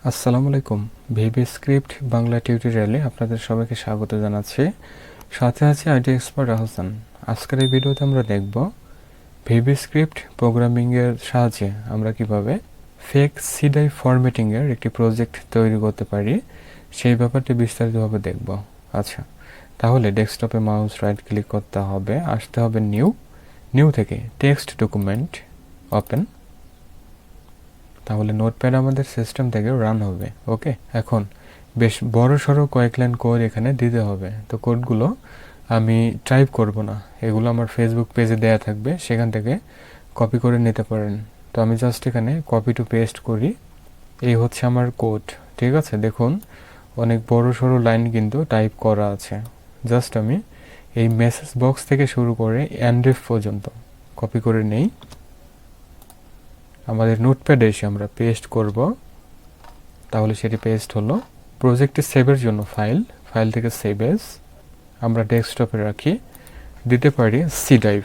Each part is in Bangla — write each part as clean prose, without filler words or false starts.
আসসালামু আলাইকুম। VBScript বাংলা টিউটোরিয়ালে আপনাদের সবাইকে স্বাগত জানাচ্ছি। সাথে আছে আইটি এক্সপার্ট আহসান। আজকের এই ভিডিওতে আমরা দেখব VBScript প্রোগ্রামিং এর সাহায্যে আমরা কিভাবে ফেক সিডাই ফরম্যাটিং এর একটি প্রজেক্ট তৈরি করতে পারি সেই ব্যাপারটি বিস্তারিতভাবে দেখব। আচ্ছা, তাহলে ডেস্কটপে মাউস রাইট ক্লিক করতে হবে, আসতে হবে নিউ থেকে টেক্সট ডকুমেন্ট ওপেন। তাহলে নোটপ্যাড আমাদের সিস্টেম থেকে রান হবে। ওকে, এখন বেশ বড় সড়ো কয়েক লাইন কোড এখানে দিতে হবে। তো কোডগুলো আমি টাইপ করব না, এগুলো আমার ফেসবুক পেজে দেয়া থাকবে, সেখান থেকে কপি করে নিতে পারেন। তো আমি জাস্ট এখানে কপি টু পেস্ট করি। এই হচ্ছে আমার কোড, ঠিক আছে। দেখুন অনেক বড় সড়ো লাইন কিন্তু টাইপ করা আছে। জাস্ট আমি এই মেসেজ বক্স থেকে শুরু করে এন্ডেফ পর্যন্ত কপি করে নেই। আমাদের নোটপ্যাডে এসে আমরা পেস্ট করব। তাহলে সেটি পেস্ট হলো। প্রজেক্টে সেভের জন্য ফাইল থেকে সেভ এস আমরা ডেস্কটপে রাখি, দিতে পারি সি ড্রাইভ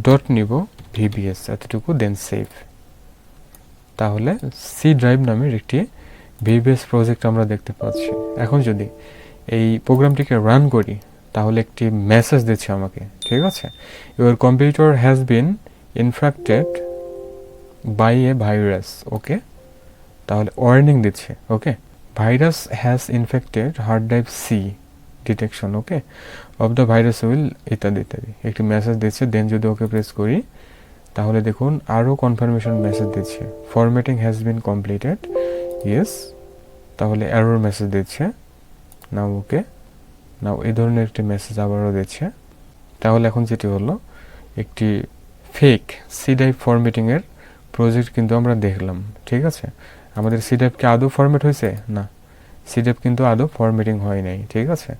ডট নিব VBS এতটুকু, দেন সেভ। তাহলে সি ড্রাইভ নামের একটি VBS প্রজেক্ট আমরা দেখতে পাচ্ছি। এখন যদি এই প্রোগ্রামটিকে রান করি তাহলে একটি মেসেজ দিচ্ছে আমাকে, ঠিক আছে। Your computer has been infected by a virus. Okay, তাহলে ওয়ার্নিং দিচ্ছে। Okay, virus has infected hard drive C detection okay of the virus will ইত্যাদি ইত্যাদি একটি মেসেজ দিচ্ছে। দেন যদি ওকে প্রেস করি তাহলে দেখুন আরও কনফার্মেশন মেসেজ দিচ্ছে, formatting has been completed, yes. তাহলে এরর মেসেজ দিচ্ছে, নাও ওকে, নাও এই ধরনের একটি মেসেজ আবারও দিচ্ছে। তাহলে এখন যেটি হলো একটি ফেক সি ড্রাইভ ফরম্যাটিংয়ের প্রজেক্ট কিন্তু আমরা দেখলাম, ঠিক আছে। আমাদের সি ড্রাইভ কি আদৌ ফরম্যাট হয়েছে? না, সি ড্রাইভ কিন্তু আদৌ ফরম্যাটিং হয় নাই, ঠিক আছে।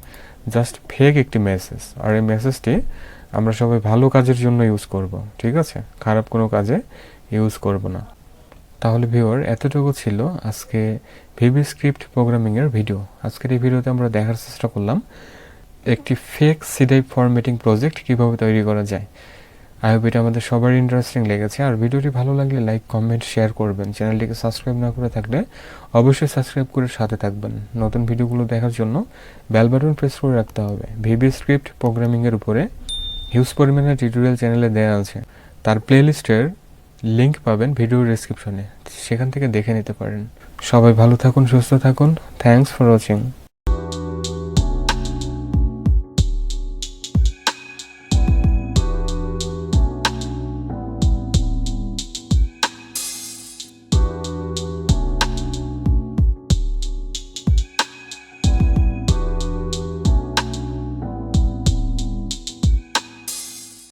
জাস্ট ফেক একটি মেসেজ, আর এই মেসেজটি আমরা সবাই ভালো কাজের জন্য ইউজ করব, ঠিক আছে, খারাপ কোনো কাজে ইউজ করব না। তাহলে ভিউয়ার, এতটুকু ছিল আজকে VBScript প্রোগ্রামিংয়ের ভিডিও। আজকের এই ভিডিওতে আমরা দেখার চেষ্টা করলাম একটি fake C drive formatting project কীভাবে তৈরি করা যায়। আই হোপ এটা আমাদের সবার ইন্টারেস্টিং লেগেছে। আর ভিডিওটি ভালো লাগলে লাইক, কমেন্ট, শেয়ার করবেন। চ্যানেলটিকে সাবস্ক্রাইব না করে থাকলে অবশ্যই সাবস্ক্রাইব করে সাথে থাকবেন। নতুন ভিডিওগুলো দেখার জন্য বেল বাটন প্রেস করে রাখতে হবে। VBScript প্রোগ্রামিংয়ের উপরে হিউজ পরিমাণে টিউটোরিয়াল চ্যানেলে দেওয়া আছে, তার প্লেলিস্টের লিঙ্ক পাবেন ভিডিওর ডেসক্রিপশনে, সেখান থেকে দেখে নিতে পারেন। সবাই ভালো থাকুন, সুস্থ থাকুন। Thanks for watching.